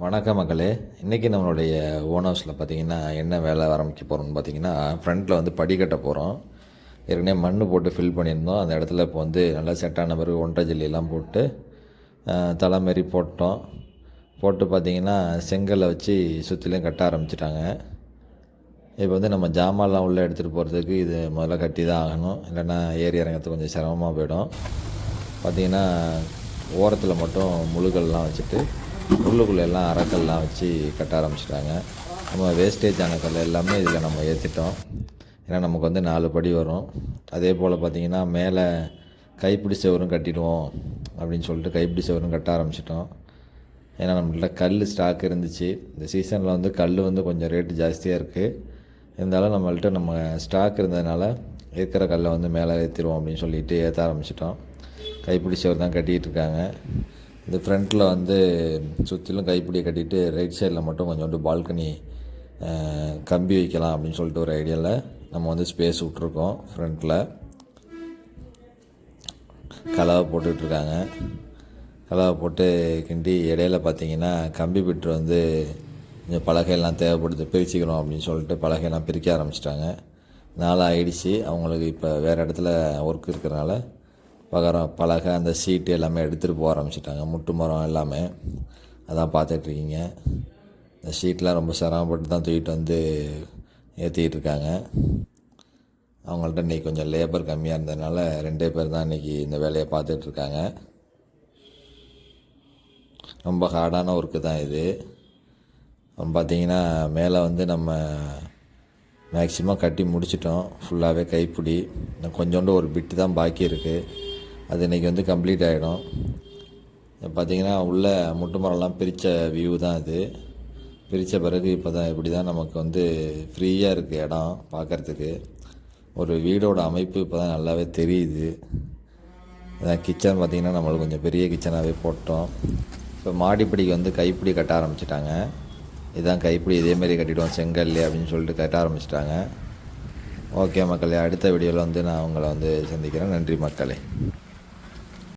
வணக்கம் மக்களே. இன்றைக்கி நம்மளுடைய ஓன் ஹவுஸில் பார்த்திங்கன்னா என்ன வேலை ஆரம்பிக்க போகிறோம்னு பார்த்திங்கன்னா, ஃப்ரண்ட்டில் வந்து படி கட்ட போகிறோம். ஏற்கனவே மண் போட்டு ஃபில் பண்ணியிருந்தோம். அந்த இடத்துல இப்போ வந்து நல்லா செட்டான பிறகு 1.5 ஜல்லியெல்லாம் போட்டு தலை மாரி போட்டோம். போட்டு பார்த்திங்கன்னா செங்கல்லை வச்சு சுற்றிலையும் கட்ட ஆரம்பிச்சிட்டாங்க. இப்போ வந்து நம்ம ஜாமான்லாம் உள்ளே எடுத்துகிட்டு போகிறதுக்கு இது முதல்ல கட்டி தான் ஆகணும், இல்லைன்னா ஏறி இறங்கிறதுக்கு கொஞ்சம் சிரமமாக போயிடும். பார்த்திங்கன்னா ஓரத்தில் மட்டும் முழுகல்லாம் வச்சுட்டு உள்ளுக்குள்ளே எல்லாம் அரைக்கல்லாம் வச்சு கட்ட ஆரம்பிச்சிட்டாங்க. நம்ம வேஸ்டேஜ் ஆன கல் எல்லாமே இதில் நம்ம ஏற்றிட்டோம். ஏன்னா நமக்கு வந்து 4 படி வரும். அதே போல் பார்த்திங்கன்னா மேலே கைப்பிடி செவரும் கட்டிடுவோம் அப்படின்னு சொல்லிட்டு கைப்பிடி செவரும் கட்ட ஆரம்பிச்சிட்டோம். ஏன்னா நம்மள்ட்ட கல் ஸ்டாக் இருந்துச்சு. இந்த சீசனில் வந்து கல் வந்து கொஞ்சம் ரேட்டு ஜாஸ்தியாக இருக்குது. இருந்தாலும் நம்மள்ட்ட நம்ம ஸ்டாக் இருந்ததுனால இருக்கிற கல்லை வந்து மேலே ஏற்றிடுவோம் அப்படின்னு சொல்லிட்டு ஏற்ற ஆரம்பிச்சிட்டோம். கைப்பிடி செவர் தான் கட்டிகிட்டு இருக்காங்க. இந்த ஃப்ரண்ட்டில் வந்து சுற்றிலும் கைப்பிடியை கட்டிட்டு ரைட் சைடில் மட்டும் கொஞ்சோண்டு பால்கனி கம்பி வைக்கலாம் அப்படின்னு சொல்லிட்டு ஒரு ஐடியாவில் நம்ம வந்து ஸ்பேஸ் விட்ருக்கோம். ஃப்ரண்ட்டில் கலவை போட்டுட்ருக்காங்க. கலவை போட்டு கிண்டி இடையில பார்த்திங்கன்னா கம்பி பிட்டு வந்து கொஞ்சம் பலகையெல்லாம் தேவைப்படுது, பிரிச்சுக்கணும் அப்படின்னு சொல்லிட்டு பலகையெல்லாம் பிரிக்க ஆரம்பிச்சிட்டாங்க. நாளாக ஆயிடுச்சு. அவங்களுக்கு இப்போ வேறு இடத்துல ஒர்க் இருக்கிறனால பலகை அந்த சீட்டு எல்லாமே எடுத்துகிட்டு போக ஆரம்பிச்சிட்டாங்க. முட்டு மரம் எல்லாமே அதான் பார்த்துட்ருக்கீங்க. இந்த ஷீட்லாம் ரொம்ப சிரமப்பட்டு தான் தூக்கிட்டு வந்து ஏற்றிக்கிட்டு இருக்காங்க. அவங்கள்ட்ட இன்றைக்கி கொஞ்சம் லேபர் கம்மியாக இருந்ததுனால 2 பேர் தான் இன்றைக்கி இந்த வேலையை பார்த்துட்ருக்காங்க. ரொம்ப ஹார்டான ஒர்க்கு தான் இது. பார்த்திங்கன்னா மேலே வந்து நம்ம மேக்ஸிமம் கட்டி முடிச்சிட்டோம். ஃபுல்லாகவே கைப்பிடி கொஞ்சோண்டு ஒரு பிட்டு தான் பாக்கி இருக்குது. அது இன்றைக்கி வந்து கம்ப்ளீட் ஆகிடும். பார்த்திங்கன்னா உள்ளே முட்டு மரம்லாம் பிரித்த வியூ தான் இது. பிரித்த பிறகு இப்போ தான் இப்படி தான் நமக்கு வந்து ஃப்ரீயாக இருக்குது இடம் பார்க்குறதுக்கு. ஒரு வீடோட அமைப்பு இப்போ தான் நல்லாவே தெரியுது. இதான் கிச்சன் பார்த்திங்கன்னா நம்மளுக்கு கொஞ்சம் பெரிய கிச்சனாகவே போட்டோம். இப்போ மாடிப்படிக்கு வந்து கைப்பிடி கட்ட ஆரம்பிச்சிட்டாங்க. இதுதான் கைப்பிடி, இதேமாரி கட்டிவிடுவோம் செங்கல்லே அப்படின்னு சொல்லிட்டு கட்ட ஆரம்பிச்சிட்டாங்க. ஓகே மக்களே, அடுத்த வீடியோவில் வந்து நான் உங்களை வந்து சந்திக்கிறேன். நன்றி மக்களே.